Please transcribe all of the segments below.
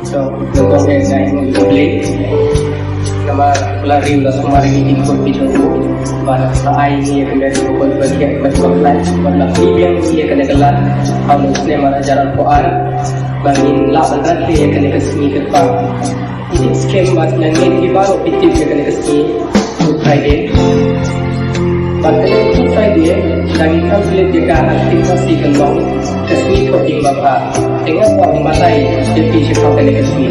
So, nagong ngay mong public na malariw na sumarigin ko video para sa ay niya kaya ko berbagi berkomplan berlakibyang niya kadagalan harus ne mana jalan ko bangin laban rati ya kena kesini ke pa ini skem mas nangin baru pitip ya kena kesini Good Friday Good Friday lagi kau boleh jaga aktivasi kelong kesini kau tinggal apa dengan kau di matai jadi siapa kena kesini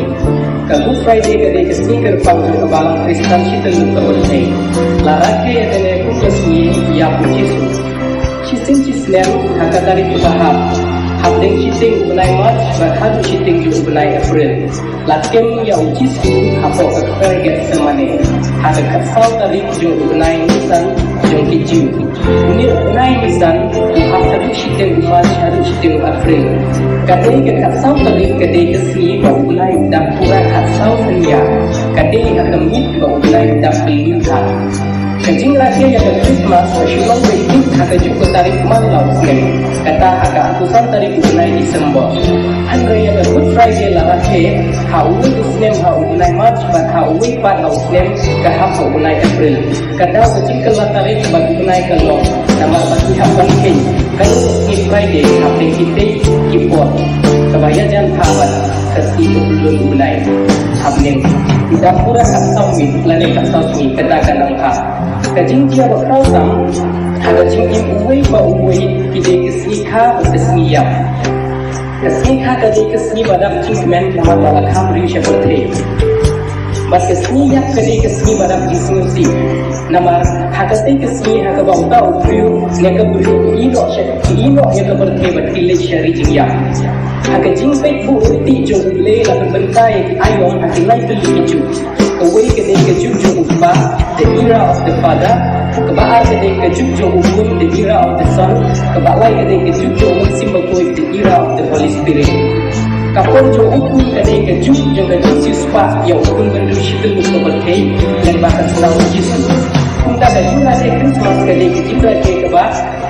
Good Friday kena kesini ke depan ke balang Kristen kita lupa berhenti laraki ya kena aku kesini ya puji Cising cisnem haka dari putahap Habdeng citing ubnai March berhadu citing ju ubnai April Lakem ya ujisu hapo kekerget semane Hada kasau tarik ju ubnai Nisan jong kiju Unir ubnai Nisan uhap hadu citing March hadu citing April Kadai ke kasau tarik kadai kesi ba ubnai dan kurang kasau senya Kadai hakam mit ba ubnai dan pelintar Kencing rahasia yang Christmas Syulang waiting haka juga tarik malau Senin Kata haka akusan tarik unai Disember Andre yang Good Friday lah rahasia Haui Senin hau unai March Bat haui pat hau Senin Kahap unai April Kata kencing kelah tarik bagi unai kelong Nama bagi hak bangking Kalau Good Friday hapeng kita kipot Kebaya jangan kawan Kesi kebulun unai Hapeng Tidak pura kat sawit Lani kat sawit Katakan angka Kajing dia bakal sam, ada jingim uway ba uway, kide kesni ka kesni yap. Kesni ka kade kesni badak jingmen nama balak hamri syaberte. Bas kesni yap kade kesni badak jingsi. Nama hakate kesni haka bauta ufiu, neka bulu ino yang berte bertile syari jingyap. Haka jingpek bu urti jo ule la berbentai ayong hakilai beli hiju. Away kade kejuju upa, the era of the father. Kebaar kade kejuju ubun, the era of the son. Kebalai kade kejuju simbol the era of the Holy Spirit. Kapon jo ubun kade kejuju Jesus pa, ya ubun bendu shitul keberkei dan bahkan selalu Jesus. Kung tak ada juga ada Christmas kade kejibra ke keba,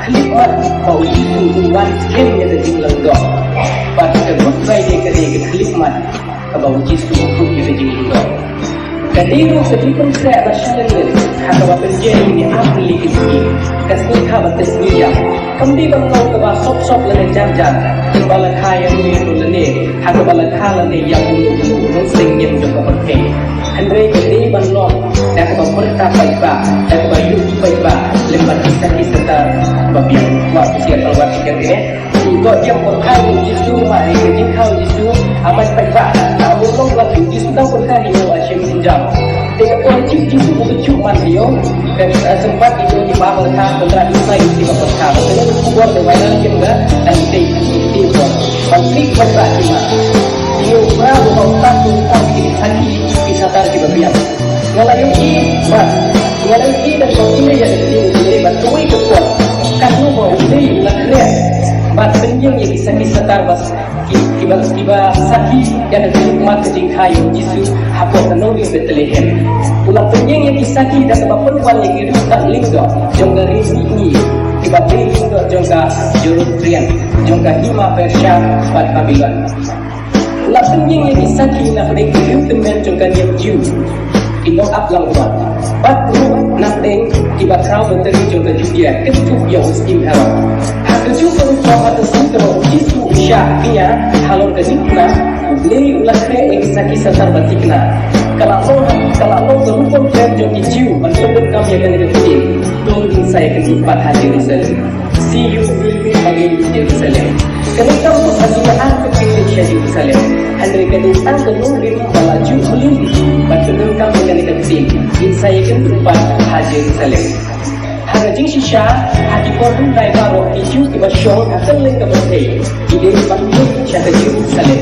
khidmat bau itu uwan skem yang ada jinglang dok. Pada Good Friday kade khidmat kebau Jesus ubun yang ada jinglang dok. Kadiru sedikit saya bersyukur hamba penjeli ni ahli kisah kasih khabar tasmiyah kami bangau kebah sop lene janjan balak hayang ni lene hamba balak halane yang ulu sing yang juga berkeh Andre kadi banlong dan kebah berta baikba dan kebah yuki baikba lembar kisah ta babian waktu siapa keluar tiga ini untuk dia berkah jisu mari jadi kau jisu amat baikba tahu long lagi jisu tahu berkah ini asyik menjam dengan wajib jisu bercuman dia dan sempat itu di bawah berkah berkah isai di bawah berkah dengan kuat berwainan juga dan itu konflik baikba cuma dia berapa waktu untuk dihati bisa tarik babian ngalahin dan kau ini yang jadi bantuin kekuat kamu mau ini lakriat bat penjeng yang bisa tarbas tiba sakit yang ada umat kejing kayu Yesus hapus menolak Bethlehem ulah penjeng yang sakit dan sebab perempuan yang hidup tak lingga jongga ini tiba lingga jongga Jerusalem jongga Hima Persia bat Babylon ulah penjeng yang sakit nak beri hidup teman jongga yang Jew Inok ablang umat Batu nating tiba kau berteri juga Judea ketuk yang muslim haram ketuk perempuan atas intro jisu syaknya halor kenikna beli ulah kre yang kisah terbatikna kalau lo berhubung dengan joki jiu menurut kami akan diketik tolong saya kesimpat hati Jerusalem see you again Jerusalem ketika untuk hasilnya kekini Jerusalem Andre kedutaan kenurin balaju melindi Batunan kami akan diketik saya akan berubah haji Jerusalem Hanya jing sisya hati korun rai baro Iju tiba syong akan lengka berhei Ide bantu syaka Jerusalem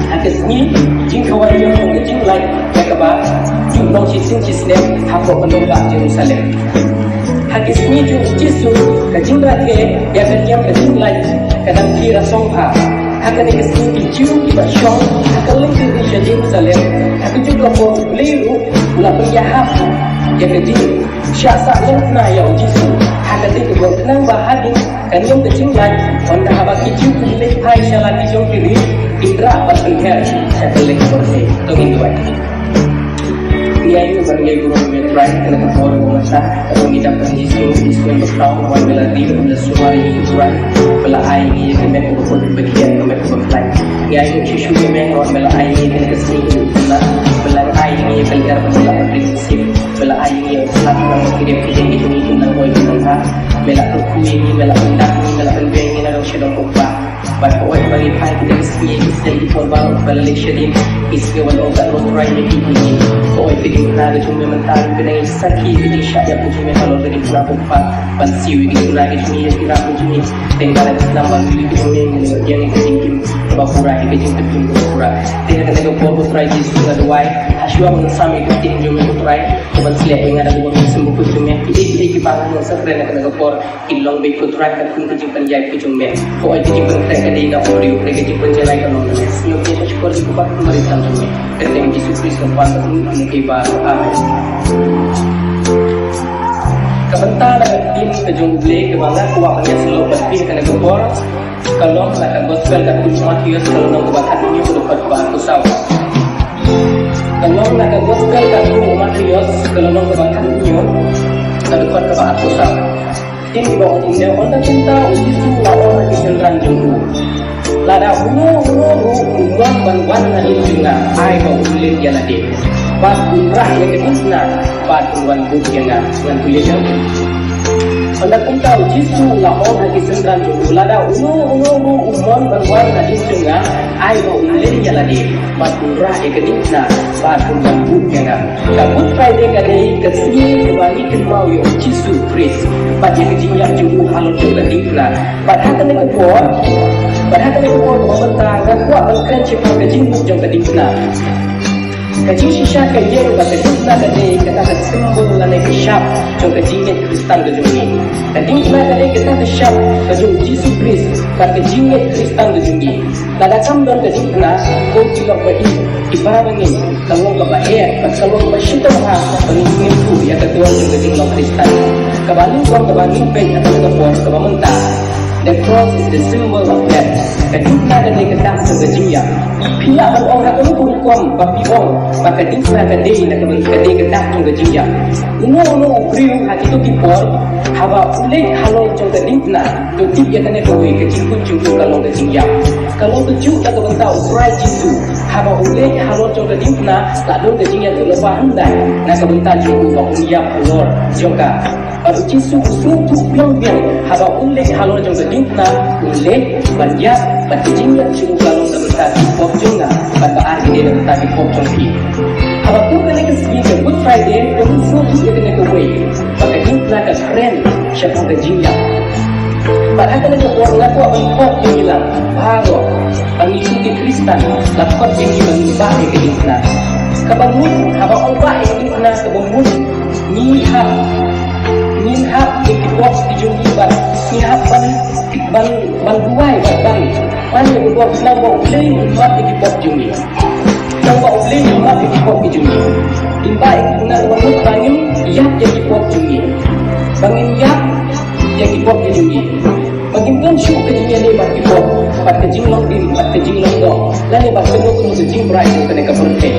Hanya seni jing kawan yang mengejing lain Yakaba jumlah cisin cisnem Hapok menolak Jerusalem Hanya seni jung jisu Kajing rakyat yang kenyam kejing lain Kadang kira songha Hanya ni kesini iju tiba syong Akan lengka Isya Jerusalem Hanya juga beliru Ulah berjahap yang kejing syasa lentna ya ujisu hadati kebuang tenang bahagia kan yang kejing lain wanda habaki ju kulih hai syalati jong kiri indra berpenghar syakal lek berse tongin tuai Niayu berniayu guru metrai kena kapor masa kalau kita pergi diskon berkau wan bela di bela suari tuai bela ai ni kena ko bagian kena ko fly Niayu shishu memang wan bela ai ni kena kesini bela ai ni kelar bela prinsip bela ai ni selama kirim itu nang boy kita bela ku ni bela undang ni bela penbeng ni nak syedok apa Baik bagi pai kita mesti di korban berleksyadin iska wal obat rotrai ni ini Baik pergi nak cuma mental kena sakit pergi syaya pun cuma kalau dari pura pompa pansiu ini lagi cuma kira pun cuma tinggal nama beli cuma yang tinggi bapura ini cuma tinggi bapura tinggal kena kau rotrai di sudah dua hasil mengesami itu tinggi cuma rotrai bukan selain yang ada dua sembuh pun cuma ini kipangan yang sebenarnya kena kau ilong baik rotrai kan pun cuma penjai pun cuma Baik pergi penjai Kadi dah beri mereka di penjara kalau Senyum kita syukur di kupat pemerintah kami Kerana Yesus Kristus kuasa ini kibar Amin Kebentar dengan tim kejumble Kebangga kuahnya selalu berpih kena kebor Kalau nak gospel kat Tuhan Matius Kalau nak kebakan ini berdekat kebahan kusau Kalau nak gospel kat Tuhan Matius Kalau nak kebakan ini berdekat kebahan kusau Tim di bawah tinggal orang cinta Yesus lawan kesenderan jumbo Lada umuan ban na injunga Ay ba ulit yan na din Bad umrah yang kedisna Bad umwan buk yan na Ngan tulit yan Anda kung tahu Yesus lawan kesenderan jumbo Lada umuan ban na injunga Ay ba ulit yan na din Bad umrah yang kedisna Bad umwan buk yan na Kabut Friday kadai Kesini kembali kemau yung Yesus Kristus Bad yang kejinyak jumbo Halon juga dikna Bad hatan yang kebuat Padahal kami kuat mementang dan kuat mengkeren cipta kejing bujang kedipna. Kejing sisya kejing dan kedipna kadai kata sembul lanai kesyap jong kejingit Kristan kejungi. Kedipna kadai kata kesyap kejung Yesus Kristus dan kejingit Kristan kejungi. Nada kamdan kedipna kau juga beri ibarat bangin kalau kebaik kalau kebasyita ha pengingin tu yang ketua jong kejing long Kristan. Kebalik kebalik baik atau kebor kebamentang. The cross is the symbol of death. Kedipna kadai ketak segajiya. Pihak orang itu hukum bapi orang. Maka kedipna kadai nak kadai ketak segajiya. Uno priu hati itu tipor. Hawa ulit halal jong kedipna. Tutip yang kena kawai kecikut jumpa kalau kejiya. Kalau kejuk tak kebentak urai jitu. Hawa ulit halal jong kedipna. Lalu kejiya tu lepas hendai. Nak kebentak jumpa unyap ulor jongka. Baru Yesus suatu biang-biang Haba ulik halor jong kedipna Ulik, banyak, berkejingan Cuma kalau sebentar di pop jongga Bata argi dia sebentar di pop jongki Haba pun kena kesini ke Good Friday Kami suatu dia kena ke way Baka dipna ke keren Siapa kejingan Padahal kena ke buat ngaku abang pop yang hilang Bahagia Pengikuti Kristan Lakukan yang menimba ke dipna Kebangun Haba obat yang dipna kebangun Nihab Nihab ikibok dijungi ban Nihab ban duai ban Mana ikibok nama ulay Umat ikibok jungi Nama ulay umat ikibok jungi Imba ikibok wanut bangin Yap yang ikibok jungi Bangin yap yang ikibok jungi Bangin pensyuk kejinya lebat ikibok Bat kejing long dim Bat kejing long dong Lalu bat kejing kejing berai Kena keberkeh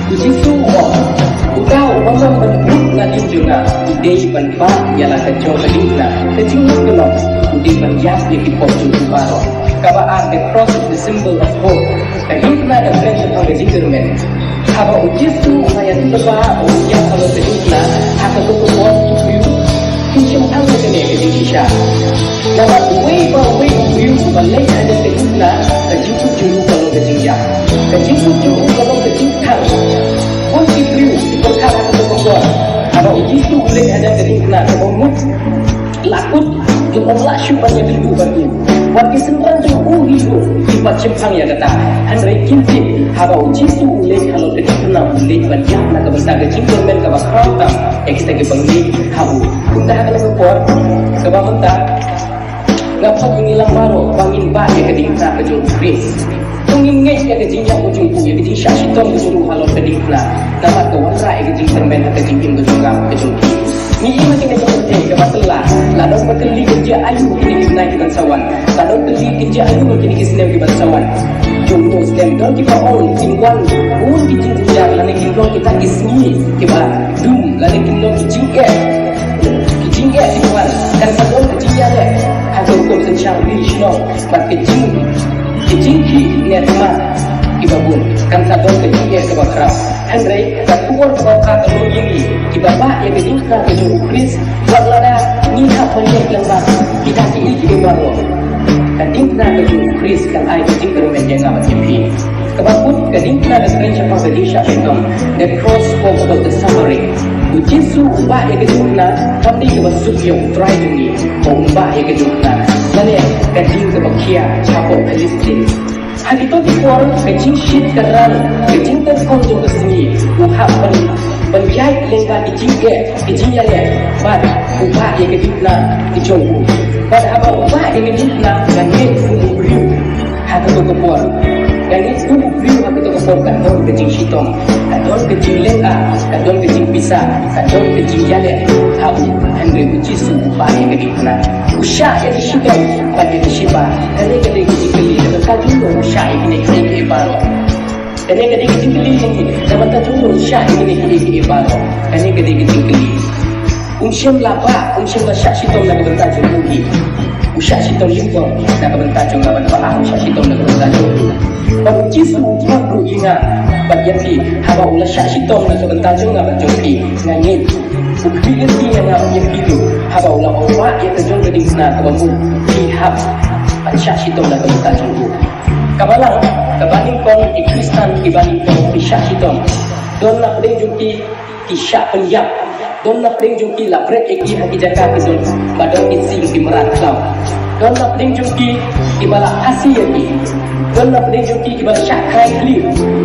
Kujisu Udau orang berduk nadin juga Udai banpa ialah kecil kedipna Kecil kelok Udai banyak yang dipop jumpa baru Kabaan the cross is the symbol of hope Kedipna dan friendship of the government Haba ujis tu Saya tu lebar Ujia kalau kedipna Haka kekebuat tuyu Kisah tangga kena kejing kisah Nama way view Balai ada kedipna Kejing juru kalau kejing jam Kejing juru kalau kejing tang Kunci view diperkara atau berbuat Kalau Yesus boleh ada kedipna Kebomut Lakut Yang Allah syubannya dulu batu Wakil sembilan jauh hidup Ibat cempang ya kata Handrai kinti Kalau Yesus boleh Kalau kedipna boleh banyak nak kebentar kecimpur dan kebakaran Yang kita kebanggit Habu Kuntah akan kepor Kebamentah Ngapa inilang baru Bangin bah yang kedipna kejung Kris Tungingit yang kejinyak ujungku Yang kejing syasyitong kesuruh halor kedipna Nama kewarra yang kejing termen Kejing im kejunggam kejungki ni makin nak penting ke masalah la dong berkeli kerja ayu kini kita naik bangsawan la dong berkeli kerja ayu kini kita senang di bangsawan jumlah stem don kita on tingwan kijing ujar la nekin dong kita kisni kiba dum la nekin dong kijing tingwan kan sabon kijing ya le hasil hukum sencang diri no mat kijing ki netma ibabun kan sabon kijing ke bakra Henry ketua kota Teluk Yingi ibabah yang kedingkan ke juru Kris walada ni hak banyak yang baru kita kini kini baru kedingkan ke juru Kris kan ai kijing kerumen jangan berjimpi kebakut kedingkan ke keren syafah bedisha syaitom the cross over the summary Ujisu ubah yang kedingkan tapi kebasuk yang try jungi ubah yang kedingkan lalu keding kebakia capok Palestin hari itu dikuar kecing shit keran kecing terkonjung ke sini uhap penjahit lengkap kecing yang bad ubah yang kedingkan dicunggu bad apa ubah yang kedingkan dan itu beriu hati itu kekuar dan itu beriu hati itu kekuar kadon kecing shitom kadon kecing lengkap kadon kecing pisah kadon kecing jalan tahu Henry Ujisu ubah yang kedingkan usah yang shitom pada disibah dan kecing keli kalau usah ini kini baru dan kecing keli ini dapat tahu usah ini kini baru dan kecing keli Unsiem lapa, unsiem syak sitom nak bertajung lagi. Usyak sitom limpong nak bertajung nak berfaham usyak sitom nak bertajung. Bagi jisu makru ingat bagi yapi haba ulah syak sitom nak bertajung nak berjumpi ngangin. Ukbi lagi yang nak yapi tu haba ulah obat yang terjun ke dingsna kebamu pihak syak sitom nak bertajung tu. Kabalang kebanding kong Kristen dibanding kong syak sitom. Don nak berjumpi kisah penjap don nak pring jumpi la brek eki haki jaka ke don badon isi di merat klau don nak pring jumpi di bala asi eki don nak pring jumpi di bala syak kai kli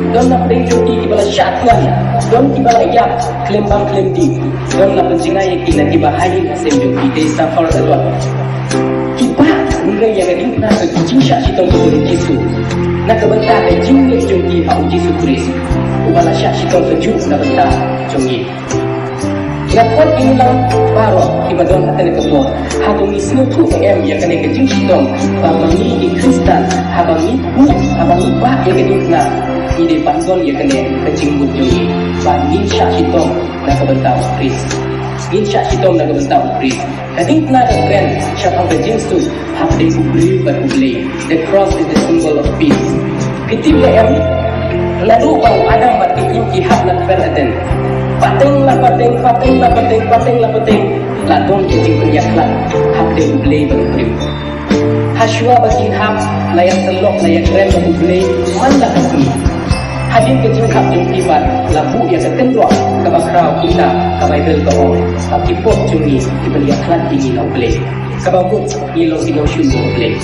don nak pring jumpi di bala syak tuan don di bala yap klembang klemdi don nak pencingai eki nak dibahayin asem jumpi desa for adot kipa mulai yang ading nak kecing syak sitong ke Yesu nak kebentar ke jinglet jumpi hau Yesu Kris ubala syak sitong sejuk nak bentar jumpi Nakot inilang baru ibadon akan kebun. Habang isnu tu em yang kena kecing sidom. Habang ni di Kristen, habang ni bu, habang ni bah yang kena nak. Ini bandon yang kena kecing bujui. Bangin syak sidom nak kebentar Kris. Gin syak sidom nak kebentar Kris. Kadang kena ada trend syafang kecing tu. Habang kubli berbuli. The cross is the symbol of peace. Ketip em. Lalu bang Adam berkata hak nak beraden. Pateng lah pateng la don kecing penyaklat hak dia boleh berprim Hashua bagi hak layak telok layak rem boleh mana kasih hadin kecing hak jumpi bat labu yang ketendok ke bakrau kita ke Bible ke orang tapi pok cumi di penyaklat ini boleh ke babut ilo sino syubu boleh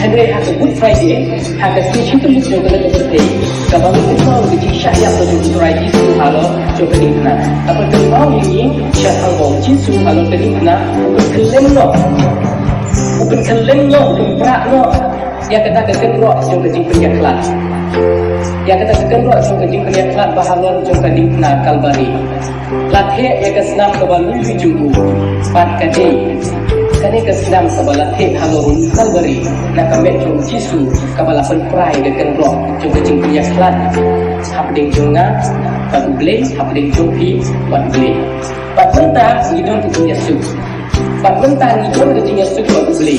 Henry has a Good Friday, has a speech to look over the birthday. Kabang itu mau di syariat atau di Friday itu halo coba dikena. Apa tu mau ini syariat bau jisu halo dikena. Bukan keleng lo, bukan perak lo. Yang kata kekenrok coba jingkirnya kelas. Yang kata kekenrok coba jingkirnya kelas bahagian coba dikena kalbari. Latih yang kesenam kebalui jumbu. Pat kadai. Kani kesenam sebelah hek halorun kalbari nak kambek jom jisu kabala penprai dekan roh jom kecing punya kelat hapding jonga batu blei hapding jompi batu blei bat mentah ngidon kecing yesu bat mentah ngidon kecing yesu batu blei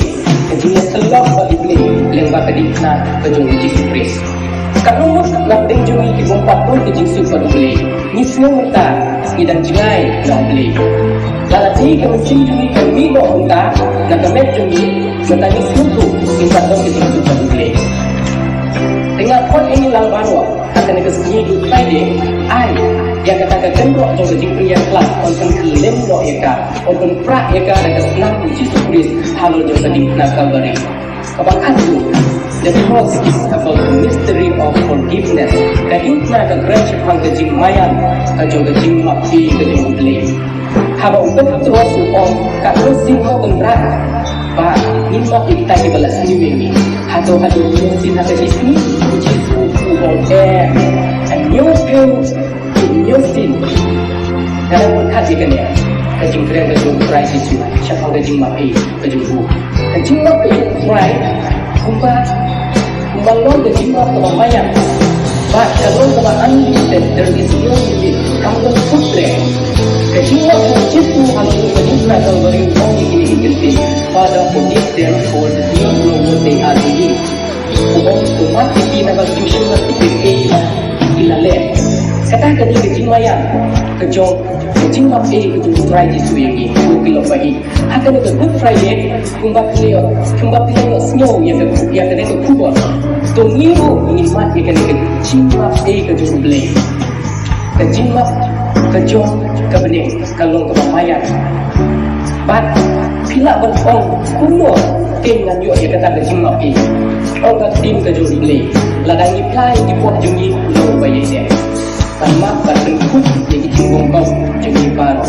kecing selok batu blei lembah kedikna kejong jisu Kris kalau nak ding jongi kibompat pun kecing yesu batu blei nisnya mentah ngidang jengai nak blei Lalati kemencing jumi kami bawa unta nak kemet jumi bertangis lutu minta dong kecing suka boleh. Tengah pot ini lang baru akan kesini Good Friday. Ai yang kata kekenrok jom kecing pria kelak onten kelem lo eka onten prak eka dan kesenang uji Kris halo jom kecing nakal beri. Kabakan tu the cross is about the mystery of forgiveness. Kadang nak kegerak sepang kecing mayan kajong kecing api kejong boleh. Haba untuk terus om kat mesin kau tentrak bah nimok kita di balas ni hado mesin hado di sini uji suku boleh and new sin dalam berkat ikan ya kajing keren kajing try sisu siapa kajing mapi kajing bu kajing mapi try kumbalong kajing mapi kemayan but kalau teman unlimited there is no limit kamu putre kajing mapi situ kalau kajing try kalau beri uang ini ingin pada kondisi them for the thing what they are doing umat ini naga kajing mapi ilale kata kajing mayan kajing mapi kajing try sisu yang ini kilo pagi akan ada Good Friday kumbat leo snow yang kena ke kubur to niru ingin mat yang kena ke cimap kajing blay kajimap kajong kebening kalong kebamayan bat pila berpong kuno dengan yuk yang kata kajimap orang tim kajong blay ladang iplai di pot jungi lo bayi dia tamak bateng kut yang cimbong kau jungi baru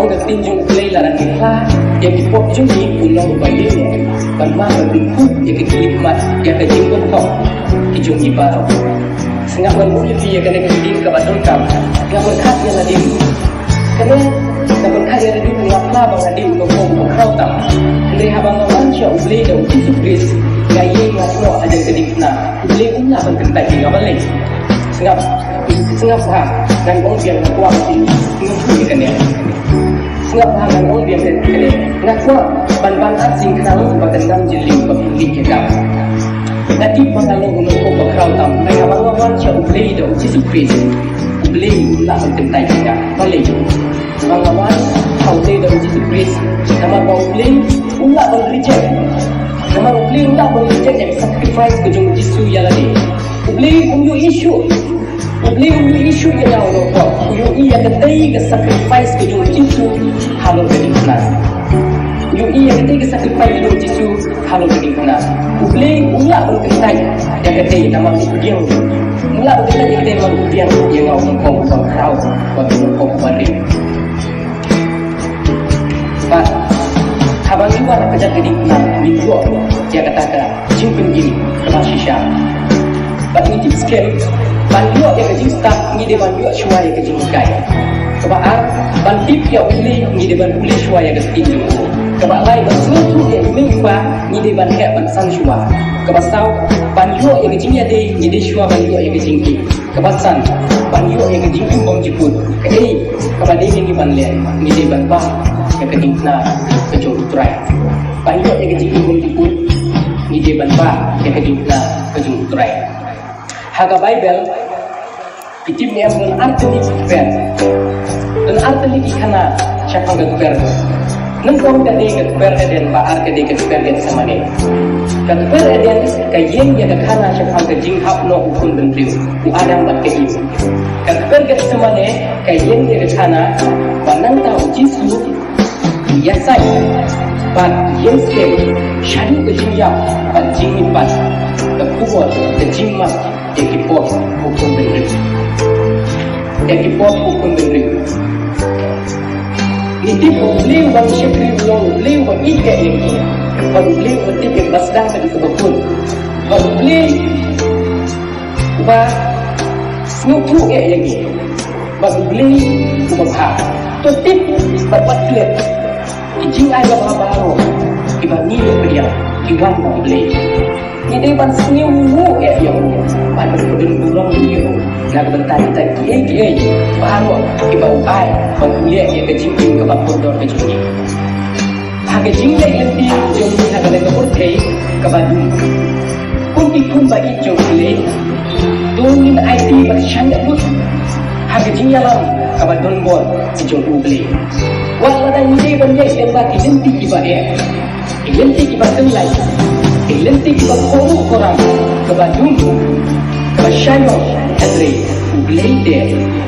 orang tinjung play ladang iplai yang di pot jungi ulang bayi dia tamak bateng kut yang kikmat yang cimbong kau jungi baru sengah berbunyi dia kena kedim ke badan kam yang berkat yang nadim kena yang berkat yang nadim ngapla bang nadim untuk kau tam kena habang awan sya ublay dah uji supris gaya ngaplo ada kedim na ublay umlah berkentai tinggal balik sengah faham dan orang biar kuat ini mengikuti kena sengah faham dan orang biar kena ngakwa ban-ban asing kenal sebagai enam jeling pemilik ya nanti pengalang untuk berkau tam mereka mahu sya ublay dah uji supris ublay umlah berkentai tinggal balik pengawan kau dah uji supris nama kau ublay umlah berreject nama ublay umlah berreject yang sacrifice kejung jisu yang lagi ublay isu yang jauh lopok UI yang ketai ke sacrifice kejung jisu halau jadi benar UI yang ketai ke sacrifice kejung jisu halau jadi benar ublay umlah berkentai yang ketai nama ubiang umlah berkentai yang ketai nama ubiang yang ngau mengkau berkrau waktu mengkau balik Pak habang juga nak kerja jadi benar minggu dia katakan jingpin gini kena shisha Pak ini tip scale banyak yang kejing start ni dia banyak shua yang kejing sky sebab bandip yang boleh ni dia boleh shua yang kejing sebab lain sesuatu yang mengubah ni dia banyak bansan shua kebasan banyak yang kejing ada ni dia shua banyak yang kejing kebasan banyak yang kejing bom jiput kei kepada ini banlian ni dia banbah yang kejing na kejung try banyak yang kejing bom jiput ni dia banbah yang kejing na kejung try Haga Bible itim ni ambil arti ni ber dan arti ni kana siapa gak ber nengkau kade gak ber dan baar kade gak ber dan sama ni gak ber dan kayen ya gak kana siapa gak jinghap no ukun bentri u adam bat kayu gak ber gak sama ni kayen ya gak kana banang tahu jisu yasai bat yen skem shani ke jingjap bat jingin bat ke kubur ke jingmas ekipot hukum beri ini beliau bang syekri beliau bang ika ini beliau bertiga basdang tadi kebekun beliau bah snupu yang ini beliau bah tutip berbuat klip ijing ayam baru iba ni beliau iwan beliau ini ban sniu yang ban berdun burung dia nak bentar-bentar kiai baru iba uai ban kuliah yang kecing ke bapur dor kecing harga jingle lebih jom harga lega portray ke Bandung pun bagi jom kuliah domin IT bersyandak pun harga jingle ke Bandung bor jom kuliah walau dan ini banyak yang bagi lentik iba lentik iba tenlai lentik iba korang ke Bandung ke Syaiwan Andre kuliah dia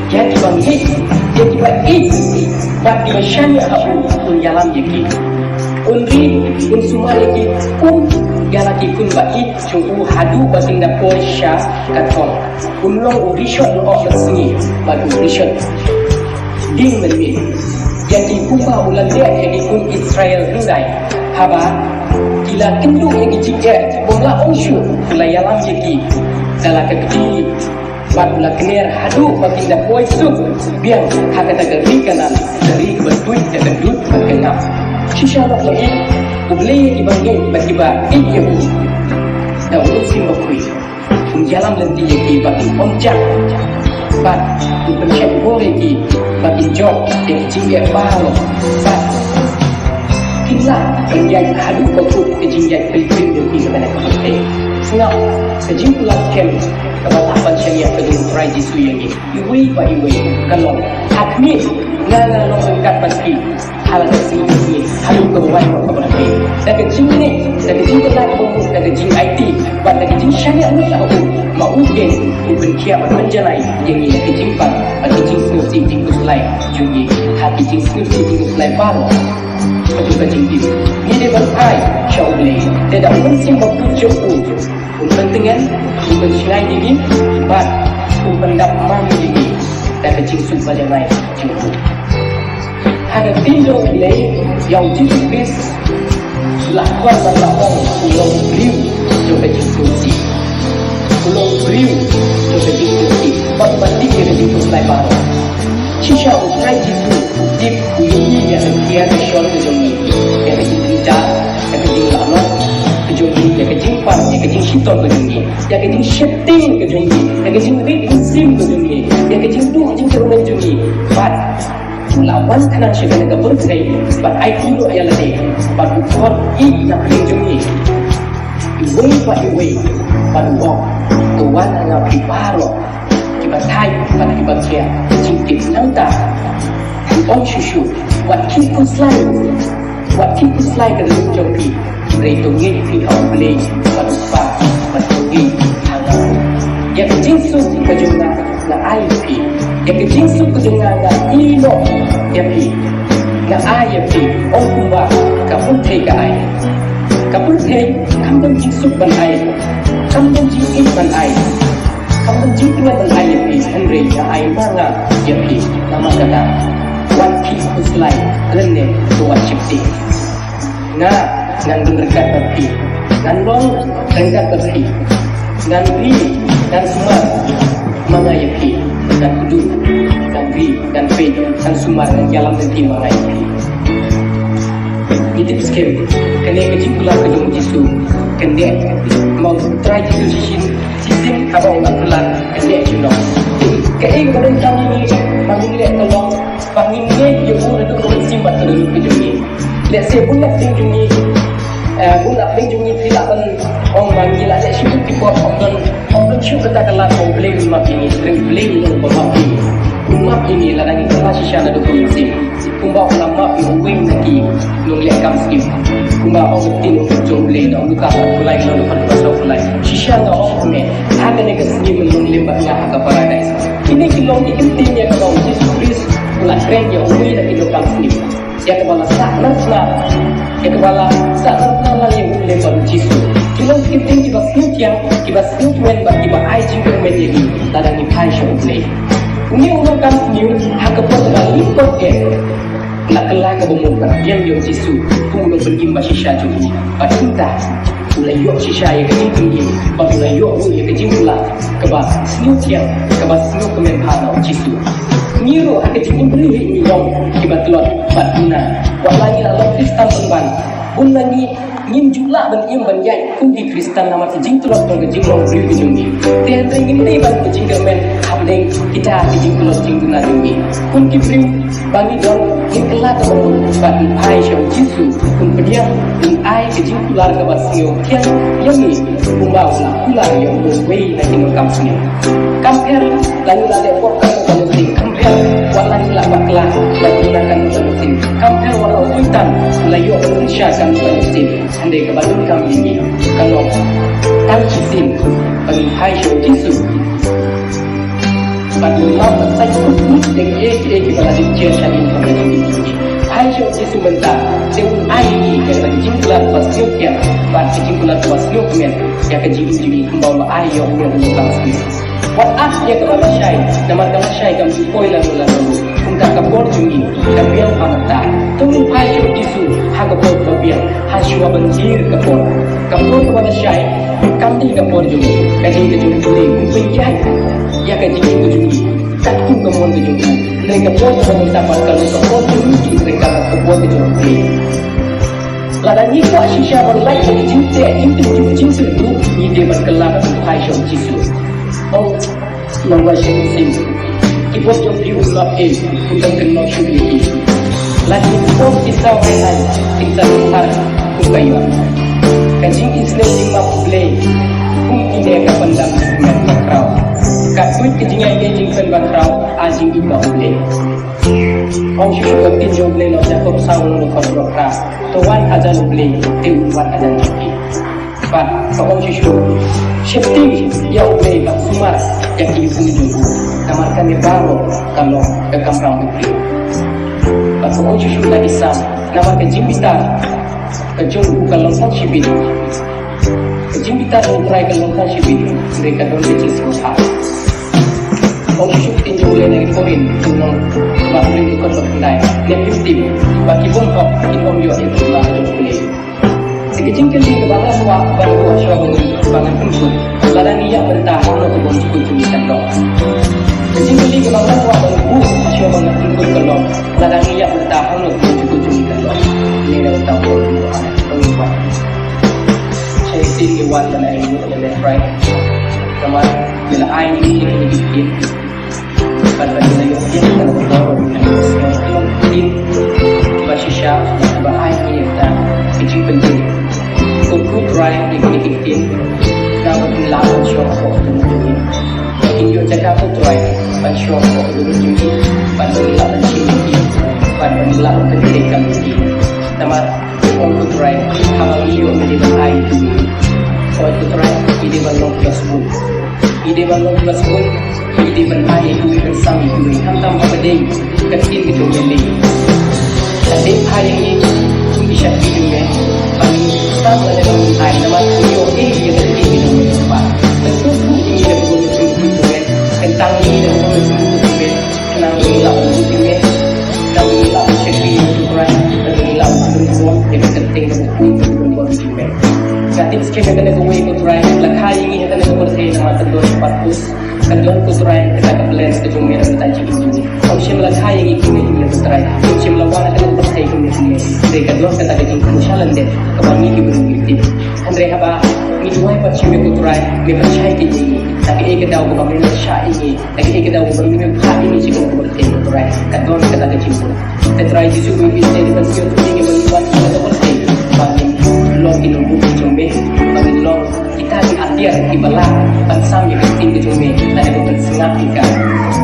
yang iba ngik yang iba bak iba Syaiwan aku pun jalan yaki unri pun semua yaki pun galaki pun baki cungku hadu bating dapur syah katon unlong urishot of sengi batu urishot ding menmi yang dibuka ulang dia yang pun Israel hendai haba gila kenduk yang dicikak bola onsyu kulayalam yaki dalam kekecil Patula kenir hadu bagi dah boy sup biang hak kata geri kanan dari berduit dan duit berkenap shisha nak lagi boleh dibagi tiba-tiba ya bu dah ulun sim bakui jalan lenti lagi bagi onjak bat pencet boleh lagi bagi job yang jingga baru bat kila penjai hadu bakut kejingjai pelipin dan kira kena kepenting senang sejumlah kem kebatapan syariah kedua try jisu yang ini iwi pa iwi kalau hakmi ngana long angkat pasti hal tersebut ini halu kebuai kepada kami dan kejing ini dan kejing kelak bumbu dan kejing IT pada kejing syariah ni aku mau gen bukan kia menjalai yang ini kejing pan kejing snusi tinggus lain jungi hati kejing snusi tinggus lain baru macam kejing itu ni dia berpai syawli tidak mungkin berpujuk pentingan mencintai diri bat pendap mami diri dan kecil sumpah yang lain cukup ada tinjau nilai yang jikis lakukan dan lakukan pulau beriu coba jikusi pulau beriu coba jikusi berbanding dengan jikus lain baru sisa utrai jiku jip uyuhi yang kian syol kejungi yang kecil bijak yang kecil lalu kejungi yang kecil pan yang kecil hitam kejungi yang kecil shifting kejungi yang kecil read sim kejungi yang kecil tu kecil kerumen kejungi but lawan kanan syaitan yang berkai but I kilo ayah lagi but ukot yang kejungi iway but iway but walk tuan yang piparo kibat hai pada kibat kia kecil tip nangta on shushu what kiku slide ke dalam jompi Reito ngin fi au play parupa patugi hangat ya kejinsu kejunga na IP ya kejinsu kejunga na ilo ya pi na IP on kumba kapun thei ka ai kapun thei kamdam jinsu ban ai kamdam jinsu ban ai kamdam jinsu ban ai ya pi henry na ai manga ya pi nama kata what keep us life lenne to what chipti na nan berdekat berpi nan long berdekat berpi nan ri dan sumar mana yapi dan kudu dan ri dan pe dan sumar dan jalan nanti mana yapi itu skem kene kecil pula kedung jisu kene mau try jisu sistem apa orang pula kene cino kene kadang kami ni panggil tolong panggil dia pun ada simpat terus kejungi let's say pun nak jungi pun nak jungi tidak kan orang bagi lah saya syukur tipu orang syukur kata kelas orang beli rumah ini sering beli rumah ini lah lagi kelas sisa ada dokumentasi kumba orang map yang wing lagi nung lihat kam skip kumba orang tin untuk beli nak buka satu lain lalu pada pasal lain sisa nak orang komen ada ni kesini menung lembat ngah ke paradise ini kilong intinya kalau Jesus ulah keren yang wing lagi lokal skip yang kepala sakna yang kepala sakna lah yang boleh baru jisu kita tinggi kiba snoot yang kiba snoot when ba kiba ai jingga men yagi ladang ni pai show play ni orang kan new hak kepala dengan lipat ke nak kelah ke bumbukan yang jisu pun belum pergi ba shisha juga ba cinta ulai yok shisha yang kecil tinggi ba ulai yok yang kecil pula keba snoot yang keba snoot kemen panau jisu Miro akan beri ni dong kibat telur batuna. Walagi lalu Kristen penban. Bun lagi ngim jula ban im ban yai kundi Kristen nama sejing telur dong kejing long beri kejungi. Tiada ingin ni ban kejing kemen habdeng kita kejing telur kejing guna jungi. Kun kibrim bangi dong ngim kelah kebangun bat ai syau jisu kun pediam kun ai kejing tular ke basio kian yangi kumbau lah ular yang berwei nak tinggal kampusnya. Kamper lalu ada porkan mesin kamper walau lapak kelas menggunakan mesin kamper walau hutan layu Indonesia kan mesin andai kebadan kami ini kalau tankisin bagi hai show jisu bagi mau saya pun dengan kepada dia tadi kami hai show jisu bentar dengan ai ini kerana jingkulan pastinya bagi jingkulan pastinya yang kejing membawa ai yang bukan What up ya kepada syai nama syai kami poin lalu kapor jungi kabiang pamata tung pai jo isu ha kapor kabiang ha shua banjir kapor kepada syai kamti kapor jungi kaji ke jungi kumpul jai ya kaji ke jungi takku kemon ke jungi mereka kapor kepada kalau kapor jungi mereka kapor ke jungi ladang ni ko shisha berlai jadi jing seru ni dia berkelak pai jo isu oh nomor sim Kipos jom view love is Kutang kenal syubi Lagi kipos kisah waihan Kisah luhar Kukaywa Kajing islam jing mapu play Kung ini akan pendam Dengan bakrau Katuit kejingan dia jing pen bakrau Ajing iba play Ong syushu kaktin jom play Lop jakob sawang lukau brokra Tuan ajan play Tiuan ajan syubi Pak, ong syushu Shifting ya play Kak sumar Yang kini jumpa Namarkan dia baru kalau ke kampung itu. Pasal orang cucu lagi sam, nama ke jimbita, ke jumpu kalau sang sibit, ke jimbita utrai kalau sang sibit, mereka dorang kecil susah. Orang cucu tinjau boleh lagi korin, tunang bahu itu kan berkendai, neptim, bagi bongkok, infom yo itu bahu boleh. Sekecil-kecil kebangan wak baru syawang bangan pun, ladang ia mentah kalau tu bongkok cukup dong. Kecil-kecil kebangan wak baru syawang pun kalau ladang ia mentah kalau tu cukup dong. Ini dah tahu orang saya tinggi wan dan air yang left right. Sama bila air ini bikin pada bila yang dia kalau baru kalau tin basisya bahaya ini dah kecil penting. Kau try dikitin nama lawan shock waktu ini. Injo cakap kau try ban shock waktu ini. Ban lawan sini, ban lawan ketika ini. Nama kau try kalau iyo menjadi air ini. Kau try ide ban long plus pun. Ide ban long plus pun. Ide ban air itu bersama itu. Hantam apa deh? Ketin gitu jadi. Tapi hari ini bisa hidupnya. Sama dengan air nama tuyo yang ada di dalam tempat. Tentu ini dah betul-betul tentang ini dah betul-betul kenang hilang betul-betul kenang hilang cekli ukuran dan hilang betul-betul yang penting betul-betul. Katin sikit kena kuih ukuran lekah ini kena kuih nama tentu 400 kan don ukuran kita ke blend ke jumlah kita cik ini. Kalau siapa lekah yang ini ini ukuran. Kalau siapa lawan akan bersaing ini. Mereka don kata ke jumlah challenge deh. Kebangi berubah. Andre haba midway pat chime ko try me percaya ini tapi ek daw ko kami sya ini tapi ek daw ko kami pha ini sih ko berarti ko try kadon kata kecil kita try jisu ko ini jadi pensiun ini berbuat kita berarti bagi long ini bukan jombe bagi long kita di akhir di belah pansam yang penting ke jombe tadi ko sengap ika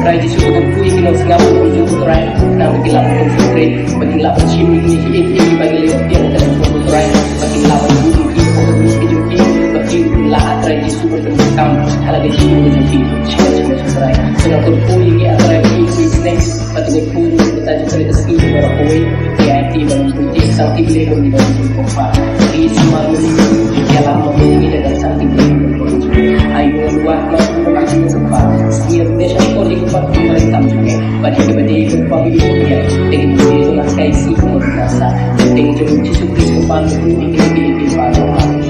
try jisu ko kui kino sengap ko try na bilang ko free bagi lawan chime ini iki bagi dia ko try bagi lawan atrai di sumber tentang hal yang dijual cuma serai. Kenapa kau ini atrai di sini? Betul kau kita juga kita sini berapa kau IT baru beli santi beli beli beli kompa. Di semua beli dalam membeli dengan santi beli beli. Ayo luar masuk masuk kompa. Setiap desa kau di kompa pemerintah juga. Bagi kepada kompa beli dia. Dengan beli itu nak kaisi kompa nasa. Dengan jumlah jisu beli kompa beli beli beli beli.